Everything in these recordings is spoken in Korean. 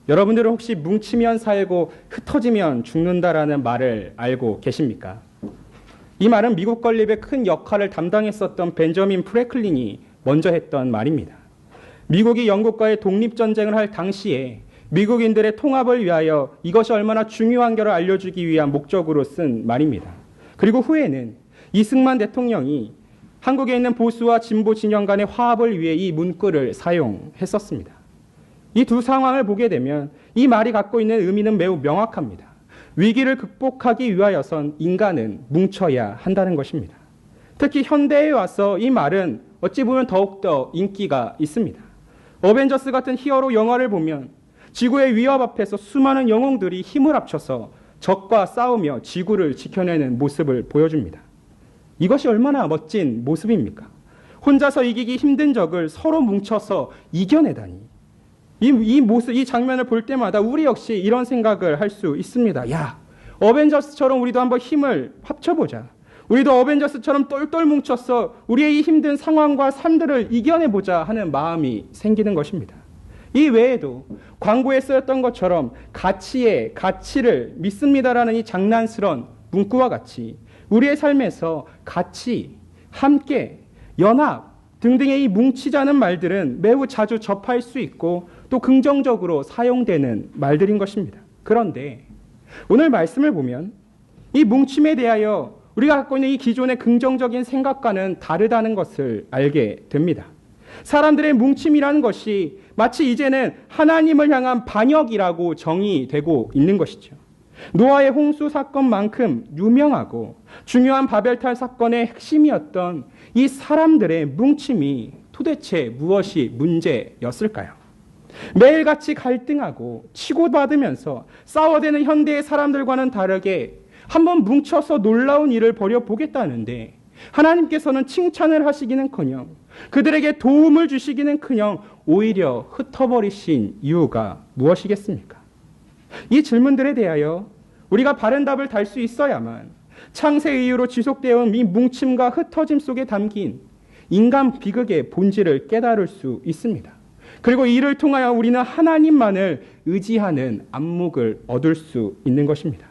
여러분들은 혹시 뭉치면 살고 흩어지면 죽는다라는 말을 알고 계십니까? 이 말은 미국 건립에 큰 역할을 담당했었던 벤저민 프랭클린이 먼저 했던 말입니다. 미국이 영국과의 독립전쟁을 할 당시에 미국인들의 통합을 위하여 이것이 얼마나 중요한 것을 알려주기 위한 목적으로 쓴 말입니다. 그리고 후에는 이승만 대통령이 한국에 있는 보수와 진보 진영 간의 화합을 위해 이 문구를 사용했었습니다. 이 두 상황을 보게 되면 이 말이 갖고 있는 의미는 매우 명확합니다. 위기를 극복하기 위하여선 인간은 뭉쳐야 한다는 것입니다. 특히 현대에 와서 이 말은 어찌 보면 더욱더 인기가 있습니다. 어벤져스 같은 히어로 영화를 보면 지구의 위협 앞에서 수많은 영웅들이 힘을 합쳐서 적과 싸우며 지구를 지켜내는 모습을 보여줍니다. 이것이 얼마나 멋진 모습입니까? 혼자서 이기기 힘든 적을 서로 뭉쳐서 이겨내다니. 이 모습, 이 장면을 볼 때마다 우리 역시 이런 생각을 할 수 있습니다. 야, 어벤져스처럼 우리도 한번 힘을 합쳐보자. 우리도 어벤져스처럼 똘똘 뭉쳐서 우리의 이 힘든 상황과 삶들을 이겨내보자 하는 마음이 생기는 것입니다. 이 외에도 광고에 쓰였던 것처럼 가치의 가치를 믿습니다라는 이 장난스러운 문구와 같이 우리의 삶에서 가치, 함께, 연합 등등의 이 뭉치자는 말들은 매우 자주 접할 수 있고 또 긍정적으로 사용되는 말들인 것입니다. 그런데 오늘 말씀을 보면 이 뭉침에 대하여 우리가 갖고 있는 이 기존의 긍정적인 생각과는 다르다는 것을 알게 됩니다. 사람들의 뭉침이라는 것이 마치 이제는 하나님을 향한 반역이라고 정의되고 있는 것이죠. 노아의 홍수 사건만큼 유명하고 중요한 바벨탑 사건의 핵심이었던 이 사람들의 뭉침이 도대체 무엇이 문제였을까요? 매일같이 갈등하고 치고받으면서 싸워대는 현대의 사람들과는 다르게 한번 뭉쳐서 놀라운 일을 벌여보겠다는데 하나님께서는 칭찬을 하시기는커녕 그들에게 도움을 주시기는커녕 오히려 흩어버리신 이유가 무엇이겠습니까? 이 질문들에 대하여 우리가 바른 답을 달 수 있어야만 창세 이후로 지속되어 온 이 뭉침과 흩어짐 속에 담긴 인간 비극의 본질을 깨달을 수 있습니다. 그리고 이를 통하여 우리는 하나님만을 의지하는 안목을 얻을 수 있는 것입니다.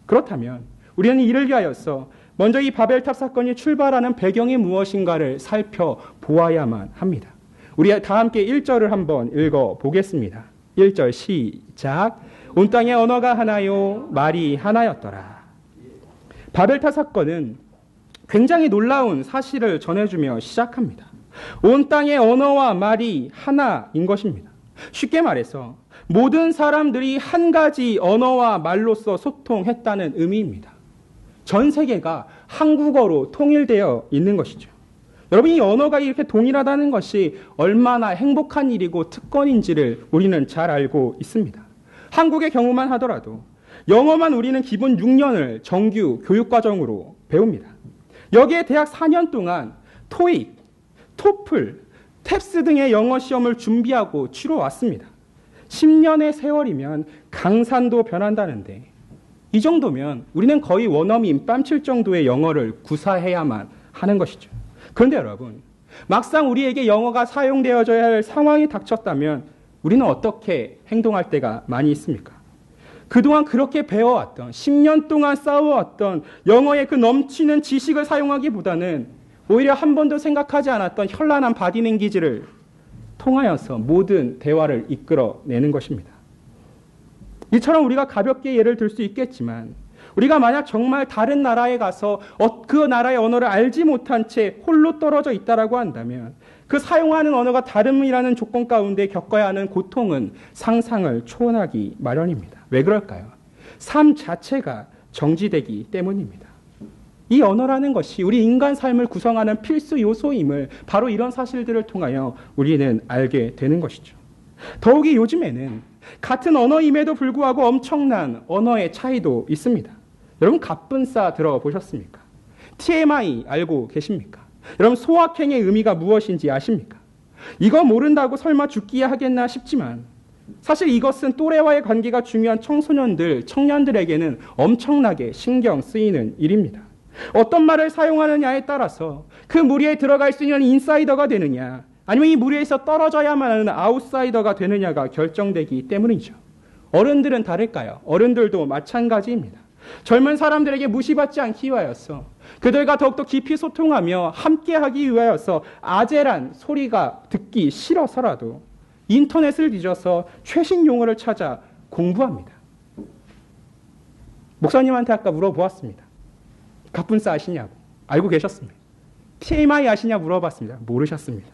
그렇다면 우리는 이를 위하여서 먼저 이 바벨탑 사건이 출발하는 배경이 무엇인가를 살펴보아야만 합니다. 우리 다 함께 1절을 한번 읽어보겠습니다. 1절 시작. 온 땅의 언어가 하나요 말이 하나였더라. 바벨탑 사건은 굉장히 놀라운 사실을 전해주며 시작합니다. 온 땅의 언어와 말이 하나인 것입니다. 쉽게 말해서 모든 사람들이 한 가지 언어와 말로서 소통했다는 의미입니다. 전 세계가 한국어로 통일되어 있는 것이죠. 여러분, 이 언어가 이렇게 동일하다는 것이 얼마나 행복한 일이고 특권인지를 우리는 잘 알고 있습니다. 한국의 경우만 하더라도 영어만 우리는 기본 6년을 정규 교육과정으로 배웁니다. 여기에 대학 4년 동안 토익, 토플, 탭스 등의 영어 시험을 준비하고 치러왔습니다. 10년의 세월이면 강산도 변한다는데 이 정도면 우리는 거의 원어민 뺨칠 정도의 영어를 구사해야만 하는 것이죠. 그런데 여러분, 막상 우리에게 영어가 사용되어져야 할 상황이 닥쳤다면 우리는 어떻게 행동할 때가 많이 있습니까? 그동안 그렇게 배워왔던 10년 동안 쌓아왔던 영어의 그 넘치는 지식을 사용하기보다는 오히려 한 번도 생각하지 않았던 현란한 바디랭귀지를 통하여서 모든 대화를 이끌어내는 것입니다. 이처럼 우리가 가볍게 예를 들 수 있겠지만 우리가 만약 정말 다른 나라에 가서 그 나라의 언어를 알지 못한 채 홀로 떨어져 있다라고 한다면 그 사용하는 언어가 다름이라는 조건 가운데 겪어야 하는 고통은 상상을 초월하기 마련입니다. 왜 그럴까요? 삶 자체가 정지되기 때문입니다. 이 언어라는 것이 우리 인간 삶을 구성하는 필수 요소임을 바로 이런 사실들을 통하여 우리는 알게 되는 것이죠. 더욱이 요즘에는 같은 언어임에도 불구하고 엄청난 언어의 차이도 있습니다. 여러분, 갑분싸 들어보셨습니까? TMI 알고 계십니까? 여러분, 소확행의 의미가 무엇인지 아십니까? 이거 모른다고 설마 죽기야 하겠나 싶지만 사실 이것은 또래와의 관계가 중요한 청년들에게는 엄청나게 신경 쓰이는 일입니다. 어떤 말을 사용하느냐에 따라서 그 무리에 들어갈 수 있는 인사이더가 되느냐 아니면 이 무리에서 떨어져야만 하는 아웃사이더가 되느냐가 결정되기 때문이죠. 어른들은 다를까요? 어른들도 마찬가지입니다. 젊은 사람들에게 무시받지 않기 위하여서 그들과 더욱더 깊이 소통하며 함께하기 위하여서 아재란 소리가 듣기 싫어서라도 인터넷을 뒤져서 최신 용어를 찾아 공부합니다. 목사님한테 아까 물어보았습니다. 갑분싸 아시냐고. 알고 계셨습니다. TMI 아시냐 물어봤습니다. 모르셨습니다.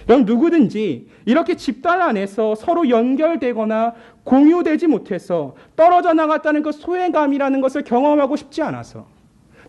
여러분 누구든지 이렇게 집단 안에서 서로 연결되거나 공유되지 못해서 떨어져 나갔다는 그 소외감이라는 것을 경험하고 싶지 않아서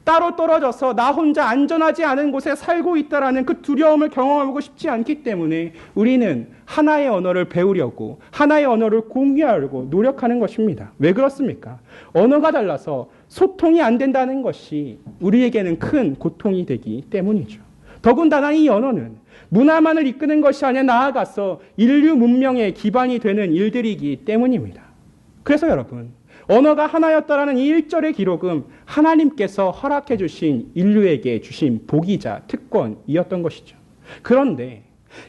따로 떨어져서 나 혼자 안전하지 않은 곳에 살고 있다라는 그 두려움을 경험하고 싶지 않기 때문에 우리는 하나의 언어를 배우려고 하나의 언어를 공유하려고 노력하는 것입니다. 왜 그렇습니까? 언어가 달라서 소통이 안 된다는 것이 우리에게는 큰 고통이 되기 때문이죠. 더군다나 이 언어는 문화만을 이끄는 것이 아니라 나아가서 인류 문명의 기반이 되는 일들이기 때문입니다. 그래서 여러분, 언어가 하나였다라는 이 1절의 기록은 하나님께서 허락해 주신 인류에게 주신 복이자 특권이었던 것이죠. 그런데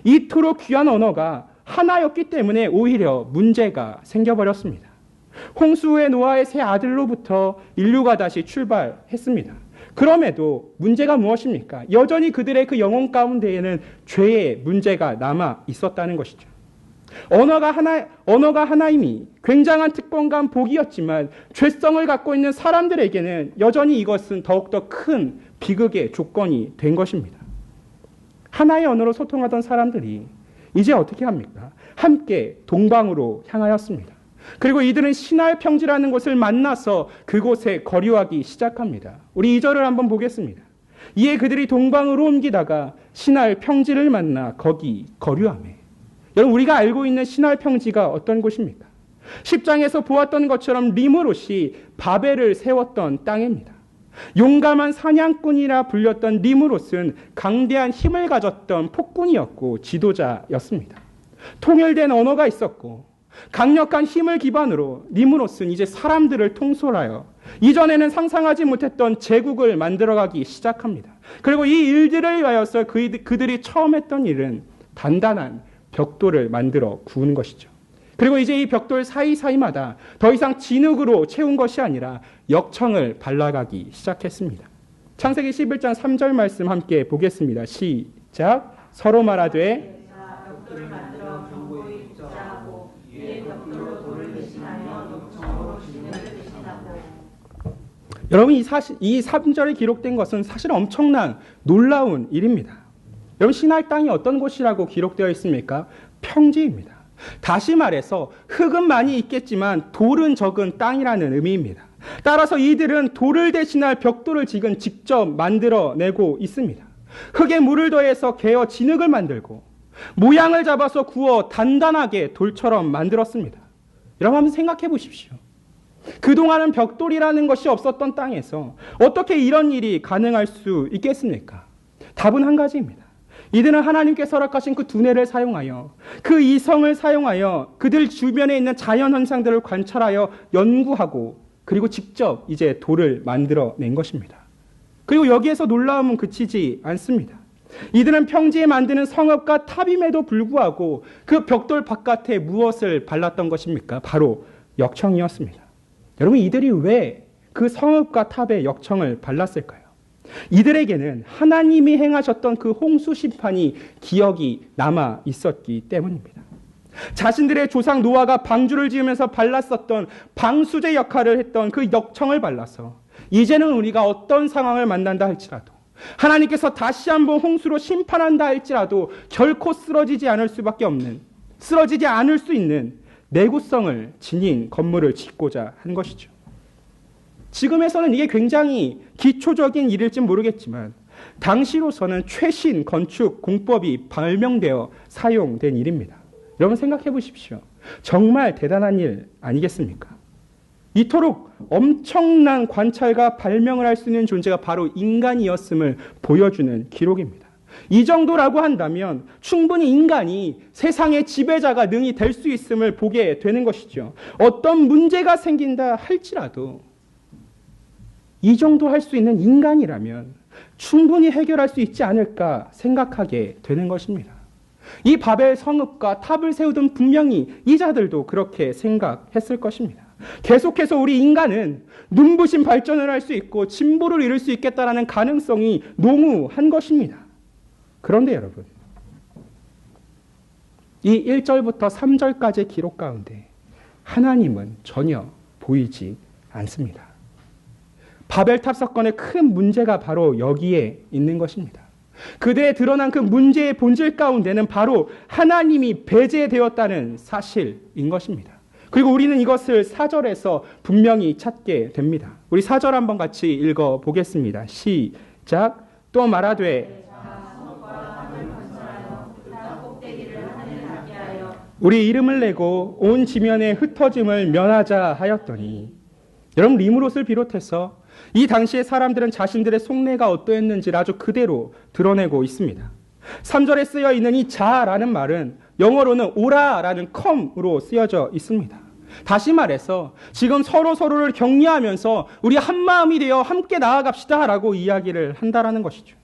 이토록 귀한 언어가 하나였기 때문에 오히려 문제가 생겨버렸습니다. 홍수의 노아의 세 아들로부터 인류가 다시 출발했습니다. 그럼에도 문제가 무엇입니까? 여전히 그들의 그 영혼 가운데에는 죄의 문제가 남아 있었다는 것이죠. 언어가 하나임이 굉장한 특권과 복이었지만 죄성을 갖고 있는 사람들에게는 여전히 이것은 더욱더 큰 비극의 조건이 된 것입니다. 하나의 언어로 소통하던 사람들이 이제 어떻게 합니까? 함께 동방으로 향하였습니다. 그리고 이들은 시날 평지라는 곳을 만나서 그곳에 거류하기 시작합니다. 우리 2절을 한번 보겠습니다. 이에 그들이 동방으로 옮기다가 시날 평지를 만나 거기 거류하매. 여러분 우리가 알고 있는 시날 평지가 어떤 곳입니까? 10장에서 보았던 것처럼 리므롯이 바벨을 세웠던 땅입니다. 용감한 사냥꾼이라 불렸던 리므롯은 강대한 힘을 가졌던 폭군이었고 지도자였습니다. 통일된 언어가 있었고 강력한 힘을 기반으로 리므롯은 이제 사람들을 통솔하여 이전에는 상상하지 못했던 제국을 만들어가기 시작합니다. 그리고 이 일들을 위하여서 그들이 처음 했던 일은 단단한 벽돌을 만들어 구는 것이죠. 그리고 이제 이 벽돌 사이사이마다 더 이상 진흙으로 채운 것이 아니라 역청을 발라가기 시작했습니다. 창세기 11장 3절 말씀 함께 보겠습니다. 시작. 서로 말하되 벽돌을 만들어 경고히 붙자고 위에 벽돌로 돌을 대신하여 녹청으로 진흙을 대신하고. 여러분 이 3절에 기록된 것은 사실 엄청난 놀라운 일입니다. 여러분 시날 땅이 어떤 곳이라고 기록되어 있습니까? 평지입니다. 다시 말해서 흙은 많이 있겠지만 돌은 적은 땅이라는 의미입니다. 따라서 이들은 돌을 대신할 벽돌을 지금 직접 만들어내고 있습니다. 흙에 물을 더해서 개어 진흙을 만들고 모양을 잡아서 구워 단단하게 돌처럼 만들었습니다. 여러분 한번 생각해 보십시오. 그동안은 벽돌이라는 것이 없었던 땅에서 어떻게 이런 일이 가능할 수 있겠습니까? 답은 한 가지입니다. 이들은 하나님께서 허락하신 그 두뇌를 사용하여 그 이성을 사용하여 그들 주변에 있는 자연 현상들을 관찰하여 연구하고 그리고 직접 이제 돌을 만들어낸 것입니다. 그리고 여기에서 놀라움은 그치지 않습니다. 이들은 평지에 만드는 성읍과 탑임에도 불구하고 그 벽돌 바깥에 무엇을 발랐던 것입니까? 바로 역청이었습니다. 여러분 이들이 왜 그 성읍과 탑에 역청을 발랐을까요? 이들에게는 하나님이 행하셨던 그 홍수 심판이 기억이 남아 있었기 때문입니다. 자신들의 조상 노아가 방주를 지으면서 발랐었던 방수제 역할을 했던 그 역청을 발라서 이제는 우리가 어떤 상황을 만난다 할지라도 하나님께서 다시 한번 홍수로 심판한다 할지라도 결코 쓰러지지 않을 수 있는 내구성을 지닌 건물을 짓고자 한 것이죠. 지금에서는 이게 굉장히 기초적인 일일지 모르겠지만 당시로서는 최신 건축 공법이 발명되어 사용된 일입니다. 여러분 생각해 보십시오. 정말 대단한 일 아니겠습니까? 이토록 엄청난 관찰과 발명을 할 수 있는 존재가 바로 인간이었음을 보여주는 기록입니다. 이 정도라고 한다면 충분히 인간이 세상의 지배자가 능히 될 수 있음을 보게 되는 것이죠. 어떤 문제가 생긴다 할지라도 이 정도 할 수 있는 인간이라면 충분히 해결할 수 있지 않을까 생각하게 되는 것입니다. 이 바벨 성읍과 탑을 세우던 분명히 이 자들도 그렇게 생각했을 것입니다. 계속해서 우리 인간은 눈부신 발전을 할 수 있고 진보를 이룰 수 있겠다라는 가능성이 농후한 것입니다. 그런데 여러분, 이 1절부터 3절까지의 기록 가운데 하나님은 전혀 보이지 않습니다. 바벨탑 사건의 큰 문제가 바로 여기에 있는 것입니다. 그들의 드러난 그 문제의 본질 가운데는 바로 하나님이 배제되었다는 사실인 것입니다. 그리고 우리는 이것을 4절에서 분명히 찾게 됩니다. 우리 4절 한번 같이 읽어보겠습니다. 시작. 또 말하되 우리 이름을 내고 온 지면에 흩어짐을 면하자 하였더니, 여러분 리므롯을 비롯해서 이 당시의 사람들은 자신들의 속내가 어떠했는지를 아주 그대로 드러내고 있습니다. 3절에 쓰여 있는 이 자라는 말은 영어로는 오라라는 come으로 쓰여져 있습니다. 다시 말해서 지금 서로를 격려하면서 우리 한마음이 되어 함께 나아갑시다 라고 이야기를 한다라는 것이죠.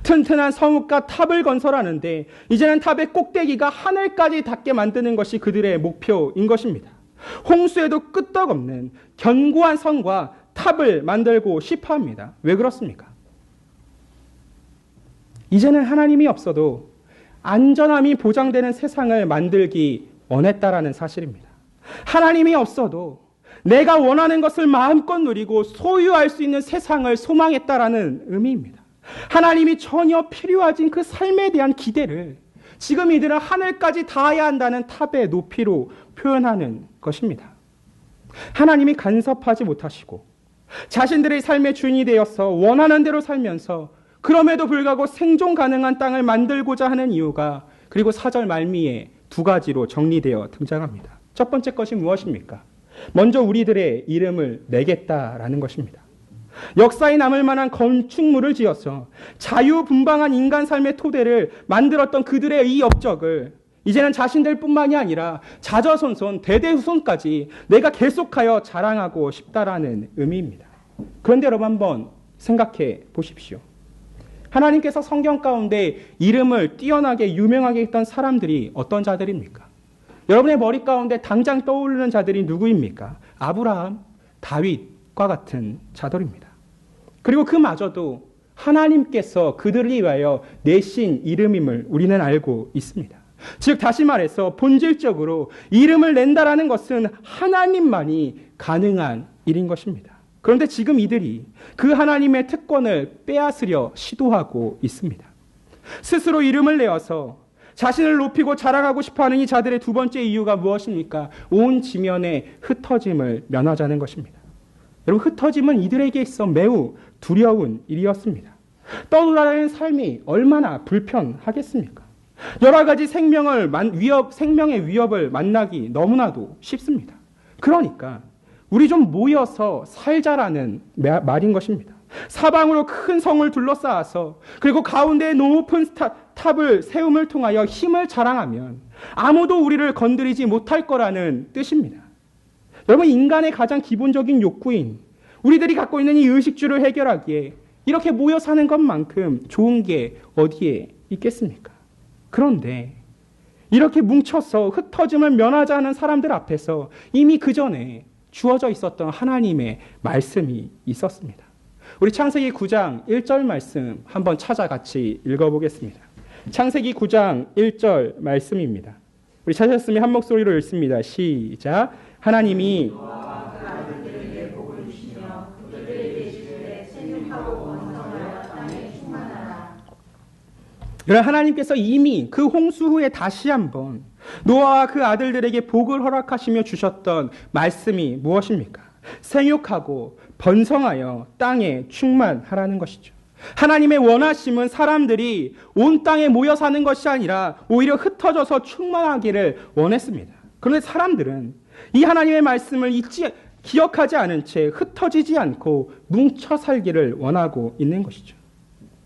튼튼한 성읍과 탑을 건설하는데 이제는 탑의 꼭대기가 하늘까지 닿게 만드는 것이 그들의 목표인 것입니다. 홍수에도 끄떡없는 견고한 성과 탑을 만들고 싶어 합니다. 왜 그렇습니까? 이제는 하나님이 없어도 안전함이 보장되는 세상을 만들기 원했다라는 사실입니다. 하나님이 없어도 내가 원하는 것을 마음껏 누리고 소유할 수 있는 세상을 소망했다라는 의미입니다. 하나님이 전혀 필요하진 그 삶에 대한 기대를 지금 이들은 하늘까지 닿아야 한다는 탑의 높이로 표현하는 것입니다. 하나님이 간섭하지 못하시고 자신들의 삶의 주인이 되어서 원하는 대로 살면서 그럼에도 불구하고 생존 가능한 땅을 만들고자 하는 이유가 그리고 4절 말미에 두 가지로 정리되어 등장합니다. 첫 번째 것이 무엇입니까? 먼저 우리들의 이름을 내겠다라는 것입니다. 역사에 남을 만한 건축물을 지어서 자유분방한 인간 삶의 토대를 만들었던 그들의 이 업적을 이제는 자신들뿐만이 아니라 자자손손 대대후손까지 내가 계속하여 자랑하고 싶다라는 의미입니다. 그런데 여러분 한번 생각해 보십시오. 하나님께서 성경 가운데 이름을 뛰어나게 유명하게 했던 사람들이 어떤 자들입니까? 여러분의 머리 가운데 당장 떠오르는 자들이 누구입니까? 아브라함, 다윗과 같은 자들입니다. 그리고 그마저도 하나님께서 그들을 위하여 내신 이름임을 우리는 알고 있습니다. 즉 다시 말해서 본질적으로 이름을 낸다라는 것은 하나님만이 가능한 일인 것입니다. 그런데 지금 이들이 그 하나님의 특권을 빼앗으려 시도하고 있습니다. 스스로 이름을 내어서 자신을 높이고 자랑하고 싶어하는 이 자들의 두 번째 이유가 무엇입니까? 온 지면에 흩어짐을 면하자는 것입니다. 여러분 흩어짐은 이들에게 있어 매우 두려운 일이었습니다. 떠돌아다니는 삶이 얼마나 불편하겠습니까? 여러 가지 생명의 위협을 만나기 너무나도 쉽습니다. 그러니까 우리 좀 모여서 살자라는 말인 것입니다. 사방으로 큰 성을 둘러싸아서 그리고 가운데에 높은 탑을 세움을 통하여 힘을 자랑하면 아무도 우리를 건드리지 못할 거라는 뜻입니다. 여러분 인간의 가장 기본적인 욕구인 우리들이 갖고 있는 이 의식주를 해결하기에 이렇게 모여 사는 것만큼 좋은 게 어디에 있겠습니까? 그런데 이렇게 뭉쳐서 흩어짐을 면하자 하는 사람들 앞에서 이미 그 전에 주어져 있었던 하나님의 말씀이 있었습니다. 우리 창세기 9장 1절 말씀 한번 찾아 같이 읽어보겠습니다. 창세기 9장 1절 말씀입니다. 우리 찾았으면 한 목소리로 읽습니다. 시작. 하나님이 하나님께서 이미 그 홍수 후에 다시 한번 노아와 그 아들들에게 복을 허락하시며 주셨던 말씀이 무엇입니까? 생육하고 번성하여 땅에 충만하라는 것이죠. 하나님의 원하심은 사람들이 온 땅에 모여 사는 것이 아니라 오히려 흩어져서 충만하기를 원했습니다. 그런데 사람들은 이 하나님의 말씀을 기억하지 않은 채 흩어지지 않고 뭉쳐 살기를 원하고 있는 것이죠.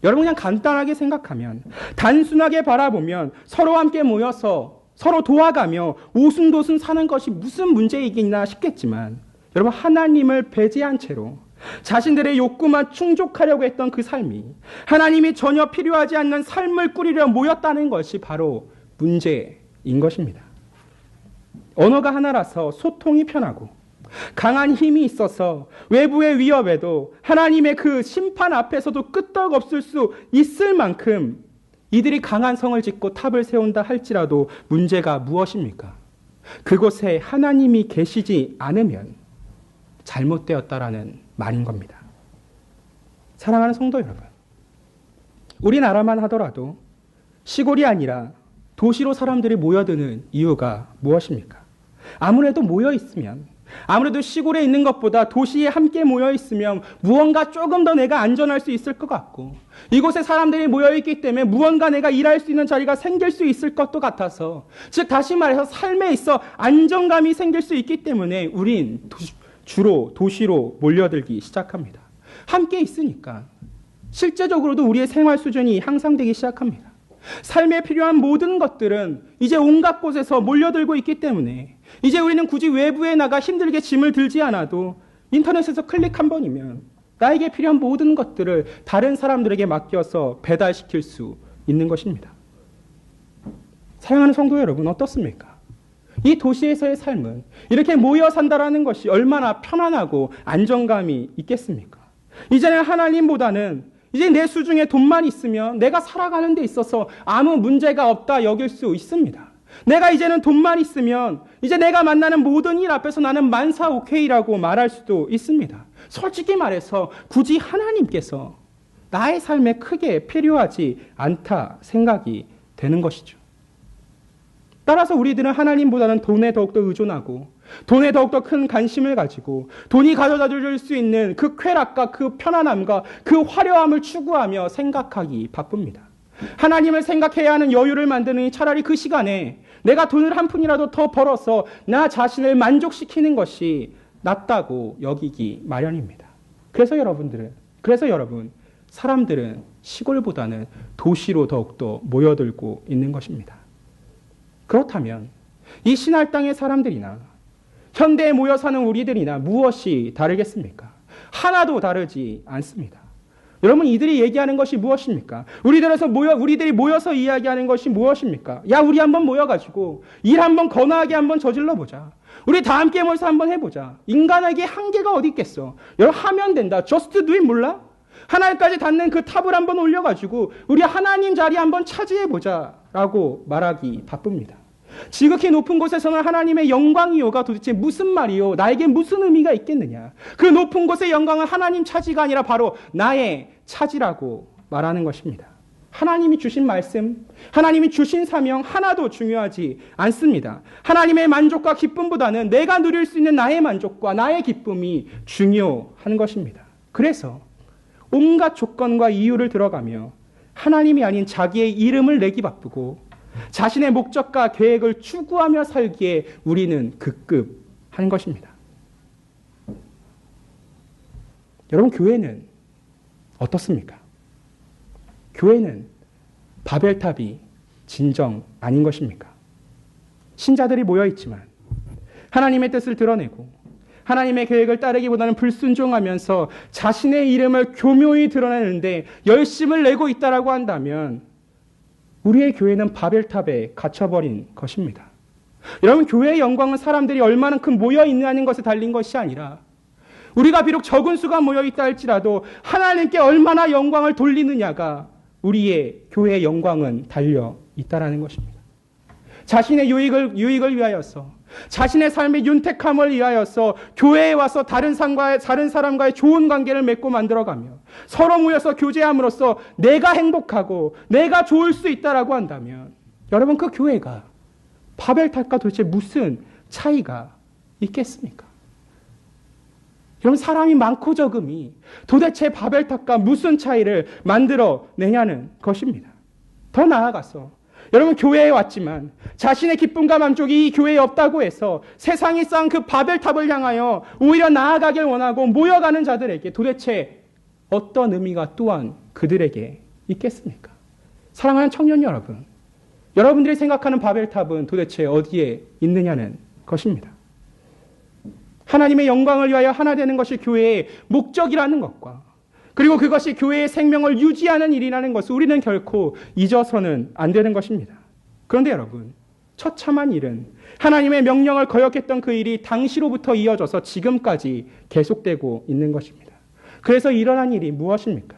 여러분 그냥 간단하게 생각하면 단순하게 바라보면 서로 함께 모여서 서로 도와가며 오순도순 사는 것이 무슨 문제이겠나 싶겠지만 여러분 하나님을 배제한 채로 자신들의 욕구만 충족하려고 했던 그 삶이 하나님이 전혀 필요하지 않는 삶을 꾸리려 모였다는 것이 바로 문제인 것입니다. 언어가 하나라서 소통이 편하고 강한 힘이 있어서 외부의 위협에도 하나님의 그 심판 앞에서도 끄떡없을 수 있을 만큼 이들이 강한 성을 짓고 탑을 세운다 할지라도 문제가 무엇입니까? 그곳에 하나님이 계시지 않으면 잘못되었다라는 말인 겁니다. 사랑하는 성도 여러분, 우리나라만 하더라도 시골이 아니라 도시로 사람들이 모여드는 이유가 무엇입니까? 아무래도 모여 있으면, 아무래도 시골에 있는 것보다 도시에 함께 모여 있으면 무언가 조금 더 내가 안전할 수 있을 것 같고, 이곳에 사람들이 모여 있기 때문에 무언가 내가 일할 수 있는 자리가 생길 수 있을 것도 같아서, 즉 다시 말해서 삶에 있어 안정감이 생길 수 있기 때문에 우린 주로 도시로 몰려들기 시작합니다. 함께 있으니까 실제적으로도 우리의 생활 수준이 향상되기 시작합니다. 삶에 필요한 모든 것들은 이제 온갖 곳에서 몰려들고 있기 때문에 이제 우리는 굳이 외부에 나가 힘들게 짐을 들지 않아도 인터넷에서 클릭 한 번이면 나에게 필요한 모든 것들을 다른 사람들에게 맡겨서 배달시킬 수 있는 것입니다. 사랑하는 성도 여러분, 어떻습니까? 이 도시에서의 삶은 이렇게 모여 산다라는 것이 얼마나 편안하고 안정감이 있겠습니까? 이제는 하나님보다는 이제 내 수중에 돈만 있으면 내가 살아가는 데 있어서 아무 문제가 없다 여길 수 있습니다. 내가 이제는 돈만 있으면 이제 내가 만나는 모든 일 앞에서 나는 만사 오케이라고 말할 수도 있습니다. 솔직히 말해서 굳이 하나님께서 나의 삶에 크게 필요하지 않다 생각이 되는 것이죠. 따라서 우리들은 하나님보다는 돈에 더욱더 의존하고 돈에 더욱더 큰 관심을 가지고 돈이 가져다 줄 수 있는 그 쾌락과 그 편안함과 그 화려함을 추구하며 생각하기 바쁩니다. 하나님을 생각해야 하는 여유를 만드니 차라리 그 시간에 내가 돈을 한 푼이라도 더 벌어서 나 자신을 만족시키는 것이 낫다고 여기기 마련입니다. 그래서 여러분, 사람들은 시골보다는 도시로 더욱더 모여들고 있는 것입니다. 그렇다면 이 신할 땅의 사람들이나 현대에 모여 사는 우리들이나 무엇이 다르겠습니까? 하나도 다르지 않습니다. 여러분, 이들이 얘기하는 것이 무엇입니까? 우리들이 모여서 이야기하는 것이 무엇입니까? 야, 우리 한번 모여가지고 일 한번 거나하게 한번 저질러 보자. 우리 다 함께 모여서 한번 해보자. 인간에게 한계가 어디 있겠어? 여러분, 하면 된다. Just do it 몰라? 하나님까지 닿는 그 탑을 한번 올려가지고 우리 하나님 자리 한번 차지해보자 라고 말하기 바쁩니다. 지극히 높은 곳에서는 하나님의 영광이요가 도대체 무슨 말이요? 나에게 무슨 의미가 있겠느냐? 그 높은 곳의 영광은 하나님 차지가 아니라 바로 나의 차지라고 말하는 것입니다. 하나님이 주신 말씀, 하나님이 주신 사명 하나도 중요하지 않습니다. 하나님의 만족과 기쁨보다는 내가 누릴 수 있는 나의 만족과 나의 기쁨이 중요한 것입니다. 그래서 온갖 조건과 이유를 들어가며 하나님이 아닌 자기의 이름을 내기 바쁘고 자신의 목적과 계획을 추구하며 살기에 우리는 급급한 것입니다. 여러분, 교회는 어떻습니까? 교회는 바벨탑이 진정 아닌 것입니까? 신자들이 모여있지만 하나님의 뜻을 드러내고 하나님의 계획을 따르기보다는 불순종하면서 자신의 이름을 교묘히 드러내는데 열심을 내고 있다라고 한다면 우리의 교회는 바벨탑에 갇혀버린 것입니다. 여러분, 교회의 영광은 사람들이 얼마만큼 모여있느냐는 것에 달린 것이 아니라 우리가 비록 적은 수가 모여있다 할지라도 하나님께 얼마나 영광을 돌리느냐가 우리의 교회의 영광은 달려있다라는 것입니다. 자신의 유익을 위하여서 자신의 삶의 윤택함을 위하여서 교회에 와서 다른 사람과의 좋은 관계를 맺고 만들어가며 서로 모여서 교제함으로써 내가 행복하고 내가 좋을 수 있다라고 한다면 여러분, 그 교회가 바벨탑과 도대체 무슨 차이가 있겠습니까? 여러분, 사람이 많고 적음이 도대체 바벨탑과 무슨 차이를 만들어내냐는 것입니다. 더 나아가서 여러분, 교회에 왔지만 자신의 기쁨과 만족이 이 교회에 없다고 해서 세상이 쌓은 그 바벨탑을 향하여 오히려 나아가길 원하고 모여가는 자들에게 도대체 어떤 의미가 또한 그들에게 있겠습니까? 사랑하는 청년 여러분, 여러분들이 생각하는 바벨탑은 도대체 어디에 있느냐는 것입니다. 하나님의 영광을 위하여 하나 되는 것이 교회의 목적이라는 것과 그리고 그것이 교회의 생명을 유지하는 일이라는 것을 우리는 결코 잊어서는 안 되는 것입니다. 그런데 여러분, 처참한 일은 하나님의 명령을 거역했던 그 일이 당시로부터 이어져서 지금까지 계속되고 있는 것입니다. 그래서 일어난 일이 무엇입니까?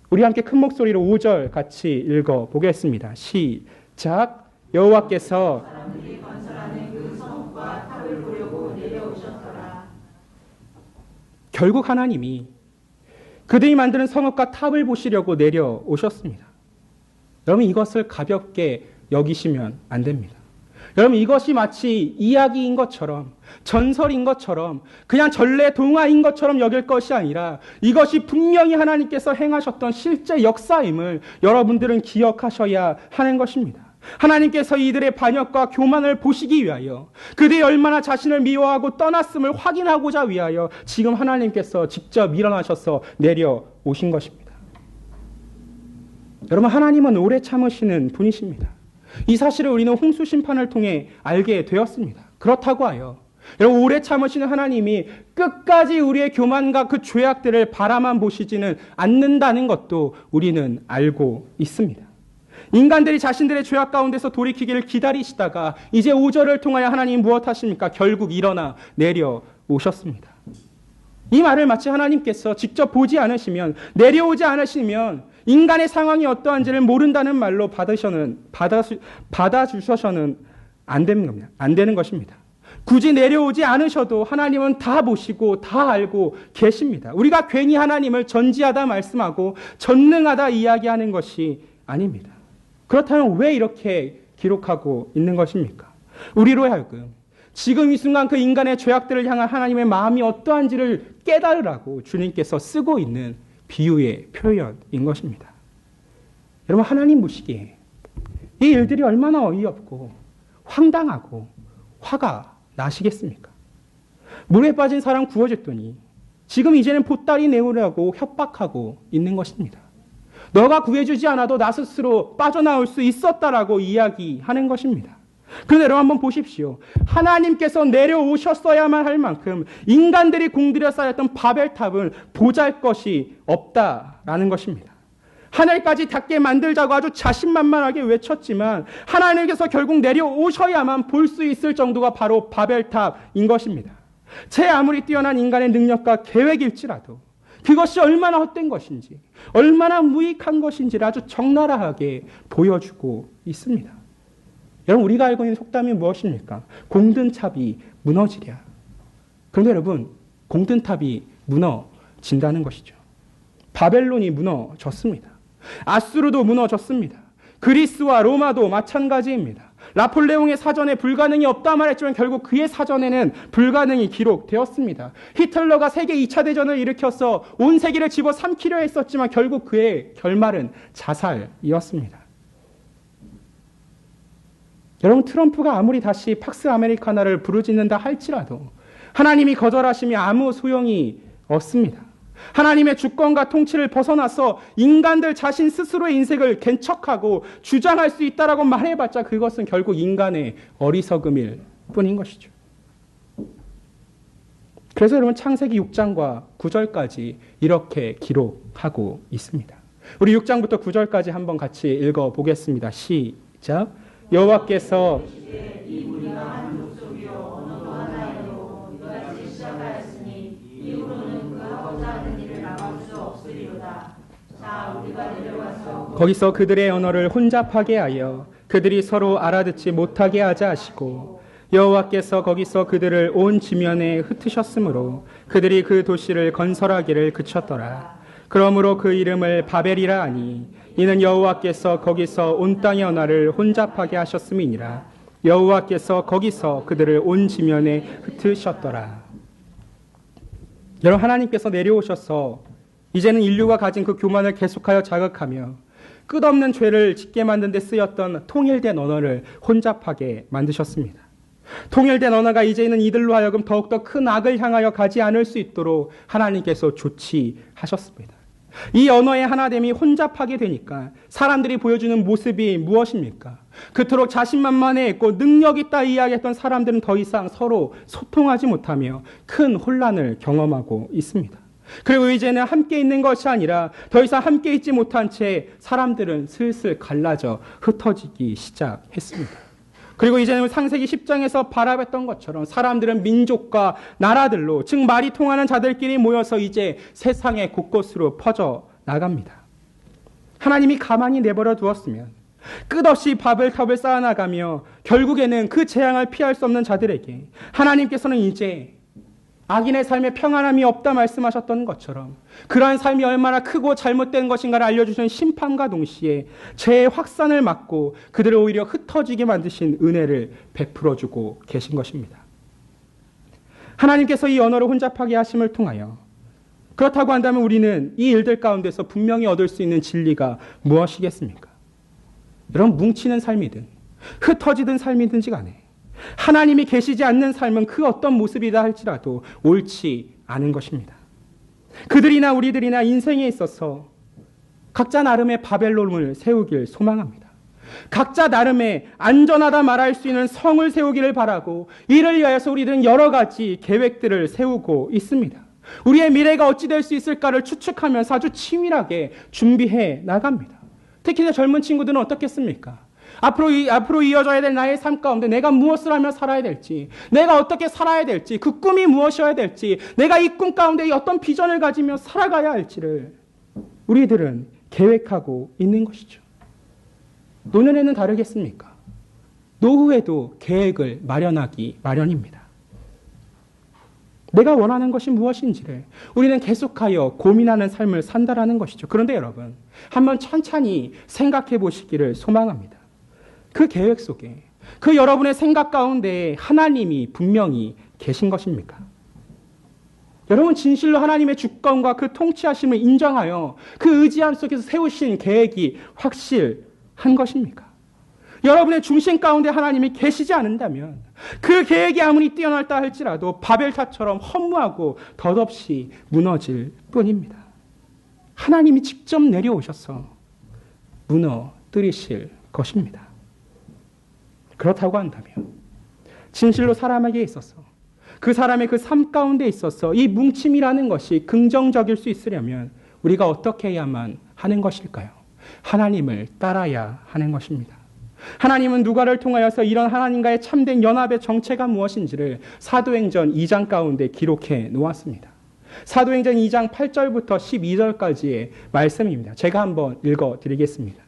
우리 함께 큰 목소리로 5절 같이 읽어보겠습니다. 시작. 여호와께서 사람들이 건설하는 그 성읍과 탑을 보려고 내려오셨더라. 결국 하나님이 그들이 만드는 성읍과 탑을 보시려고 내려오셨습니다. 여러분, 이것을 가볍게 여기시면 안 됩니다. 여러분, 이것이 마치 이야기인 것처럼, 전설인 것처럼, 그냥 전래 동화인 것처럼 여길 것이 아니라 이것이 분명히 하나님께서 행하셨던 실제 역사임을 여러분들은 기억하셔야 하는 것입니다. 하나님께서 이들의 반역과 교만을 보시기 위하여, 그들이 얼마나 자신을 미워하고 떠났음을 확인하고자 위하여 지금 하나님께서 직접 일어나셔서 내려오신 것입니다. 여러분, 하나님은 오래 참으시는 분이십니다. 이 사실을 우리는 홍수 심판을 통해 알게 되었습니다. 그렇다고 하여 여러분, 오래 참으시는 하나님이 끝까지 우리의 교만과 그 죄악들을 바라만 보시지는 않는다는 것도 우리는 알고 있습니다. 인간들이 자신들의 죄악 가운데서 돌이키기를 기다리시다가 이제 5절을 통하여 하나님이 무엇 하십니까? 결국 일어나 내려오셨습니다. 이 말을 마치 하나님께서 직접 보지 않으시면, 내려오지 않으시면 인간의 상황이 어떠한지를 모른다는 말로 받아주셔서는 안 되는 겁니다. 안 되는 것입니다. 굳이 내려오지 않으셔도 하나님은 다 보시고 다 알고 계십니다. 우리가 괜히 하나님을 전지하다 말씀하고 전능하다 이야기하는 것이 아닙니다. 그렇다면 왜 이렇게 기록하고 있는 것입니까? 우리로 하여금 지금 이 순간 그 인간의 죄악들을 향한 하나님의 마음이 어떠한지를 깨달으라고 주님께서 쓰고 있는 비유의 표현인 것입니다. 여러분, 하나님 보시기에 이 일들이 얼마나 어이없고 황당하고 화가 나시겠습니까? 물에 빠진 사람 구워줬더니 지금 이제는 보따리 내오라고 협박하고 있는 것입니다. 너가 구해주지 않아도 나 스스로 빠져나올 수 있었다라고 이야기하는 것입니다. 그런데 여러분, 한번 보십시오. 하나님께서 내려오셨어야만 할 만큼 인간들이 공들여 쌓였던 바벨탑은 보잘것이 없다라는 것입니다. 하늘까지 닿게 만들자고 아주 자신만만하게 외쳤지만 하나님께서 결국 내려오셔야만 볼 수 있을 정도가 바로 바벨탑인 것입니다. 제 아무리 뛰어난 인간의 능력과 계획일지라도 그것이 얼마나 헛된 것인지, 얼마나 무익한 것인지를 아주 적나라하게 보여주고 있습니다. 여러분, 우리가 알고 있는 속담이 무엇입니까? 공든 탑이 무너지랴. 그런데 여러분, 공든 탑이 무너진다는 것이죠. 바벨론이 무너졌습니다. 아수르도 무너졌습니다. 그리스와 로마도 마찬가지입니다. 나폴레옹의 사전에 불가능이 없다 말했지만 결국 그의 사전에는 불가능이 기록되었습니다. 히틀러가 세계 2차 대전을 일으켜서 온 세계를 집어삼키려 했었지만 결국 그의 결말은 자살이었습니다. 여러분, 트럼프가 아무리 다시 팍스 아메리카나를 부르짖는다 할지라도 하나님이 거절하시면 아무 소용이 없습니다. 하나님의 주권과 통치를 벗어나서 인간들 자신 스스로의 인생을 개척하고 주장할 수 있다라고 말해봤자 그것은 결국 인간의 어리석음일 뿐인 것이죠. 그래서 여러분, 창세기 6장과 9절까지 이렇게 기록하고 있습니다. 우리 6장부터 9절까지 한번 같이 읽어보겠습니다. 시작. 여호와께서 이 무리가 한 족속이요 언어도 하나이요 이같이 시작하였으니 이후로는 그 하고자 하는 일을 막을 수 없으리로다. 자, 우리가 내려가서 거기서 그들의 언어를 혼잡하게 하여 그들이 서로 알아듣지 못하게 하자 하시고 여호와께서 거기서 그들을 온 지면에 흩으셨으므로 그들이 그 도시를 건설하기를 그쳤더라. 그러므로 그 이름을 바벨이라 하니 이는 여호와께서 거기서 온 땅의 언어를 혼잡하게 하셨음이니라. 여호와께서 거기서 그들을 온 지면에 흩으셨더라. 여러분, 하나님께서 내려오셔서 이제는 인류가 가진 그 교만을 계속하여 자극하며 끝없는 죄를 짓게 만든 데 쓰였던 통일된 언어를 혼잡하게 만드셨습니다. 통일된 언어가 이제는 이들로 하여금 더욱더 큰 악을 향하여 가지 않을 수 있도록 하나님께서 조치하셨습니다. 이 언어의 하나됨이 혼잡하게 되니까 사람들이 보여주는 모습이 무엇입니까? 그토록 자신만만해했고 능력 있다 이야기했던 사람들은 더 이상 서로 소통하지 못하며 큰 혼란을 경험하고 있습니다. 그리고 이제는 함께 있는 것이 아니라 더 이상 함께 있지 못한 채 사람들은 슬슬 갈라져 흩어지기 시작했습니다. 그리고 이제는 창세기 10장에서 바라봤던 것처럼 사람들은 민족과 나라들로, 즉 말이 통하는 자들끼리 모여서 이제 세상의 곳곳으로 퍼져 나갑니다. 하나님이 가만히 내버려 두었으면 끝없이 바벨탑을 쌓아나가며 결국에는 그 재앙을 피할 수 없는 자들에게 하나님께서는 이제 악인의 삶에 평안함이 없다 말씀하셨던 것처럼 그러한 삶이 얼마나 크고 잘못된 것인가를 알려주신 심판과 동시에 죄의 확산을 막고 그들을 오히려 흩어지게 만드신 은혜를 베풀어주고 계신 것입니다. 하나님께서 이 언어를 혼잡하게 하심을 통하여 그렇다고 한다면 우리는 이 일들 가운데서 분명히 얻을 수 있는 진리가 무엇이겠습니까? 여러분, 뭉치는 삶이든 흩어지든 삶이든지 간에 하나님이 계시지 않는 삶은 그 어떤 모습이다 할지라도 옳지 않은 것입니다. 그들이나 우리들이나 인생에 있어서 각자 나름의 바벨론을 세우길 소망합니다. 각자 나름의 안전하다 말할 수 있는 성을 세우기를 바라고 이를 위하여서 우리들은 여러 가지 계획들을 세우고 있습니다. 우리의 미래가 어찌 될 수 있을까를 추측하면서 아주 치밀하게 준비해 나갑니다. 특히나 젊은 친구들은 어떻겠습니까? 앞으로 이어져야 될 나의 삶 가운데 내가 무엇을 하며 살아야 될지, 내가 어떻게 살아야 될지, 그 꿈이 무엇이어야 될지, 내가 이 꿈 가운데 어떤 비전을 가지며 살아가야 할지를 우리들은 계획하고 있는 것이죠. 노년에는 다르겠습니까? 노후에도 계획을 마련하기 마련입니다. 내가 원하는 것이 무엇인지를 우리는 계속하여 고민하는 삶을 산다라는 것이죠. 그런데 여러분, 한번 천천히 생각해 보시기를 소망합니다. 그 계획 속에, 그 여러분의 생각 가운데 하나님이 분명히 계신 것입니까? 여러분, 진실로 하나님의 주권과 그 통치하심을 인정하여 그 의지함 속에서 세우신 계획이 확실한 것입니까? 여러분의 중심 가운데 하나님이 계시지 않는다면 그 계획이 아무리 뛰어났다 할지라도 바벨탑처럼 허무하고 덧없이 무너질 뿐입니다. 하나님이 직접 내려오셔서 무너뜨리실 것입니다. 그렇다고 한다면 진실로 사람에게 있어서 그 사람의 그 삶 가운데 있어서 이 뭉침이라는 것이 긍정적일 수 있으려면 우리가 어떻게 해야만 하는 것일까요? 하나님을 따라야 하는 것입니다. 하나님은 누가를 통하여서 이런 하나님과의 참된 연합의 정체가 무엇인지를 사도행전 2장 가운데 기록해 놓았습니다. 사도행전 2장 8절부터 12절까지의 말씀입니다. 제가 한번 읽어드리겠습니다.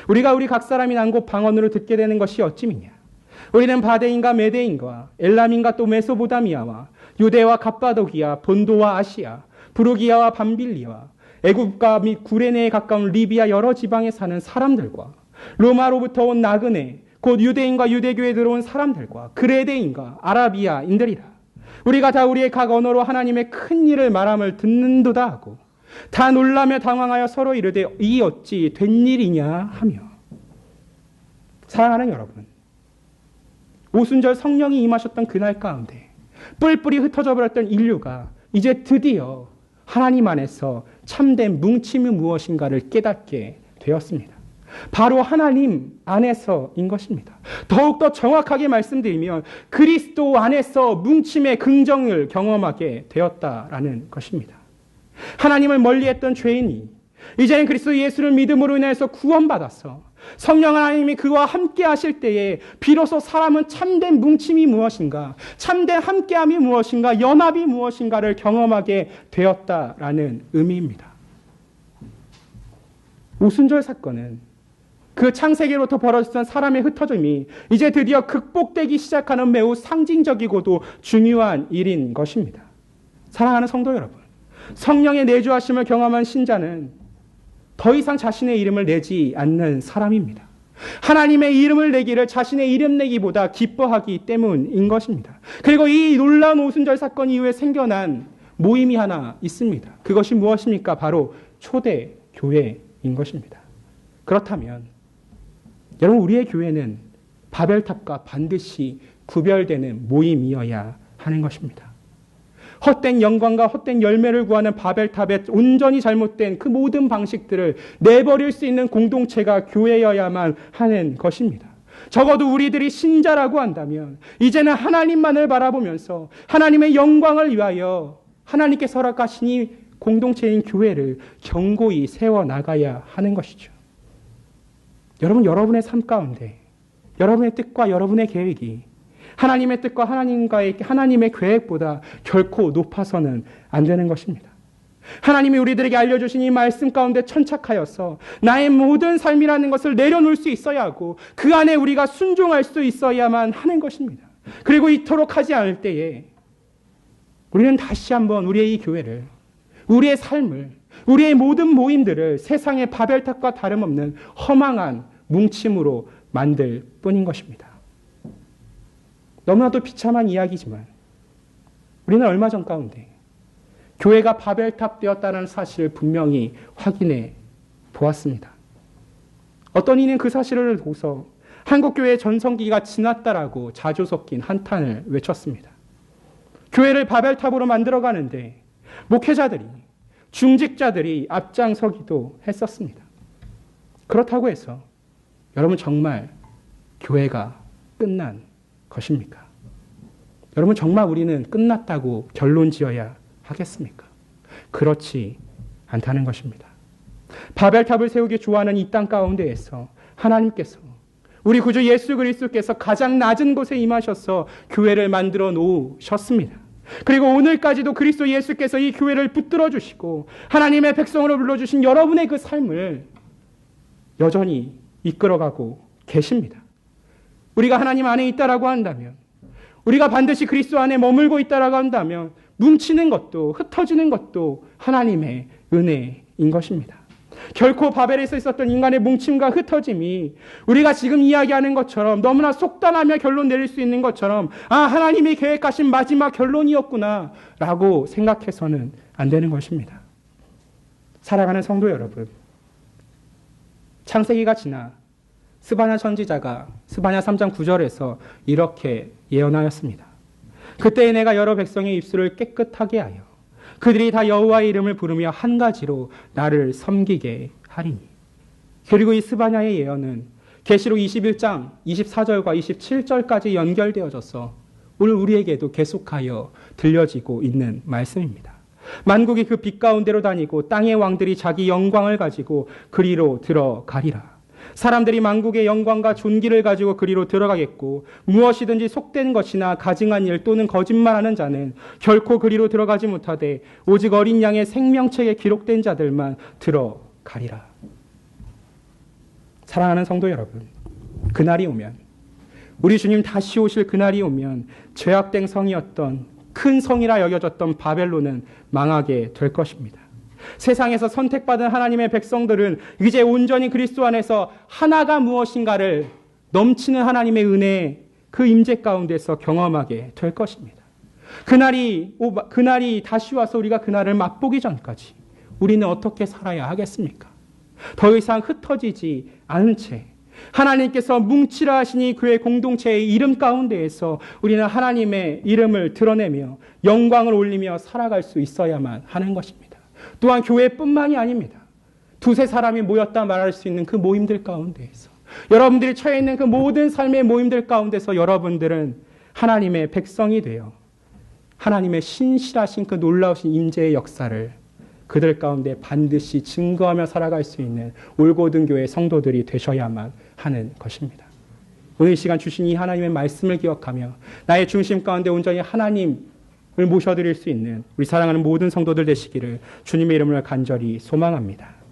우리가 우리 각 사람이 난 곳 방언으로 듣게 되는 것이 어찌미냐? 우리는 바데인과 메데인과 엘람인과 또 메소보다미아와 유대와 갑바도기아, 본도와 아시아, 부르기아와 밤빌리아, 애굽과 및 구레네에 가까운 리비아 여러 지방에 사는 사람들과 로마로부터 온 나그네, 곧 유대인과 유대교에 들어온 사람들과 그레데인과 아라비아인들이라. 우리가 다 우리의 각 언어로 하나님의 큰 일을 말함을 듣는도다 하고 다 놀라며 당황하여 서로 이르되 이 어찌 된 일이냐 하며. 사랑하는 여러분, 오순절 성령이 임하셨던 그날 가운데 뿔뿔이 흩어져 버렸던 인류가 이제 드디어 하나님 안에서 참된 뭉침이 무엇인가를 깨닫게 되었습니다. 바로 하나님 안에서인 것입니다. 더욱더 정확하게 말씀드리면 그리스도 안에서 뭉침의 긍정을 경험하게 되었다라는 것입니다. 하나님을 멀리했던 죄인이 이제는 그리스도 예수를 믿음으로 인해서 구원받아서 성령 하나님이 그와 함께 하실 때에 비로소 사람은 참된 뭉침이 무엇인가, 참된 함께함이 무엇인가, 연합이 무엇인가를 경험하게 되었다라는 의미입니다. 오순절 사건은 그 창세기로부터 벌어졌던 사람의 흩어짐이 이제 드디어 극복되기 시작하는 매우 상징적이고도 중요한 일인 것입니다. 사랑하는 성도 여러분, 성령의 내주하심을 경험한 신자는 더 이상 자신의 이름을 내지 않는 사람입니다. 하나님의 이름을 내기를 자신의 이름 내기보다 기뻐하기 때문인 것입니다. 그리고 이 놀라운 오순절 사건 이후에 생겨난 모임이 하나 있습니다. 그것이 무엇입니까? 바로 초대교회인 것입니다. 그렇다면 여러분, 우리의 교회는 바벨탑과 반드시 구별되는 모임이어야 하는 것입니다. 헛된 영광과 헛된 열매를 구하는 바벨탑의 온전히 잘못된 그 모든 방식들을 내버릴 수 있는 공동체가 교회여야만 하는 것입니다. 적어도 우리들이 신자라고 한다면 이제는 하나님만을 바라보면서 하나님의 영광을 위하여 하나님께서 허락하시니 공동체인 교회를 견고히 세워나가야 하는 것이죠. 여러분, 여러분의 삶 가운데 여러분의 뜻과 여러분의 계획이 하나님의 뜻과 하나님의 계획보다 결코 높아서는 안 되는 것입니다. 하나님이 우리들에게 알려주신 이 말씀 가운데 천착하여서 나의 모든 삶이라는 것을 내려놓을 수 있어야 하고 그 안에 우리가 순종할 수 있어야만 하는 것입니다. 그리고 이토록 하지 않을 때에 우리는 다시 한번 우리의 이 교회를, 우리의 삶을, 우리의 모든 모임들을 세상의 바벨탑과 다름없는 허망한 뭉침으로 만들 뿐인 것입니다. 너무나도 비참한 이야기지만 우리는 얼마 전 가운데 교회가 바벨탑 되었다는 사실을 분명히 확인해 보았습니다. 어떤 이는 그 사실을 보고서 한국교회의 전성기가 지났다라고 자주 섞인 한탄을 외쳤습니다. 교회를 바벨탑으로 만들어가는데 목회자들이, 중직자들이 앞장서기도 했었습니다. 그렇다고 해서 여러분 정말 교회가 끝난 것입니까? 여러분 정말 우리는 끝났다고 결론 지어야 하겠습니까? 그렇지 않다는 것입니다. 바벨탑을 세우기 좋아하는 이 땅 가운데에서 하나님께서, 우리 구주 예수 그리스도께서 가장 낮은 곳에 임하셔서 교회를 만들어 놓으셨습니다. 그리고 오늘까지도 그리스도 예수께서 이 교회를 붙들어 주시고 하나님의 백성으로 불러주신 여러분의 그 삶을 여전히 이끌어가고 계십니다. 우리가 하나님 안에 있다라고 한다면, 우리가 반드시 그리스도 안에 머물고 있다라고 한다면 뭉치는 것도 흩어지는 것도 하나님의 은혜인 것입니다. 결코 바벨에서 있었던 인간의 뭉침과 흩어짐이 우리가 지금 이야기하는 것처럼 너무나 속단하며 결론 내릴 수 있는 것처럼 하나님이 계획하신 마지막 결론이었구나 라고 생각해서는 안 되는 것입니다. 사랑하는 성도 여러분, 창세기가 지나 스바냐 선지자가 스바냐 3장 9절에서 이렇게 예언하였습니다. 그때에 내가 여러 백성의 입술을 깨끗하게 하여 그들이 다 여호와의 이름을 부르며 한 가지로 나를 섬기게 하리니. 그리고 이 스바냐의 예언은 계시록 21장 24절과 27절까지 연결되어져서 오늘 우리에게도 계속하여 들려지고 있는 말씀입니다. 만국이 그 빛 가운데로 다니고 땅의 왕들이 자기 영광을 가지고 그리로 들어가리라. 사람들이 만국의 영광과 존귀를 가지고 그리로 들어가겠고 무엇이든지 속된 것이나 가증한 일 또는 거짓말하는 자는 결코 그리로 들어가지 못하되 오직 어린 양의 생명책에 기록된 자들만 들어가리라. 사랑하는 성도 여러분, 그날이 오면, 우리 주님 다시 오실 그날이 오면 죄악된 성이었던, 큰 성이라 여겨졌던 바벨론은 망하게 될 것입니다. 세상에서 선택받은 하나님의 백성들은 이제 온전히 그리스도 안에서 하나가 무엇인가를 넘치는 하나님의 은혜, 그 임재 가운데서 경험하게 될 것입니다. 그날이 다시 와서 우리가 그날을 맛보기 전까지 우리는 어떻게 살아야 하겠습니까? 더 이상 흩어지지 않은 채 하나님께서 뭉치라 하시니 교회 공동체의 이름 가운데에서 우리는 하나님의 이름을 드러내며 영광을 올리며 살아갈 수 있어야만 하는 것입니다. 또한 교회뿐만이 아닙니다. 두세 사람이 모였다 말할 수 있는 그 모임들 가운데에서, 여러분들이 처해 있는 그 모든 삶의 모임들 가운데서 여러분들은 하나님의 백성이 되어 하나님의 신실하신 그 놀라우신 임재의 역사를 그들 가운데 반드시 증거하며 살아갈 수 있는 올고든 교회 성도들이 되셔야만 하는 것입니다. 오늘 이 시간 주신 이 하나님의 말씀을 기억하며 나의 중심 가운데 온전히 하나님을 모셔드릴 수 있는 우리 사랑하는 모든 성도들 되시기를 주님의 이름으로 간절히 소망합니다.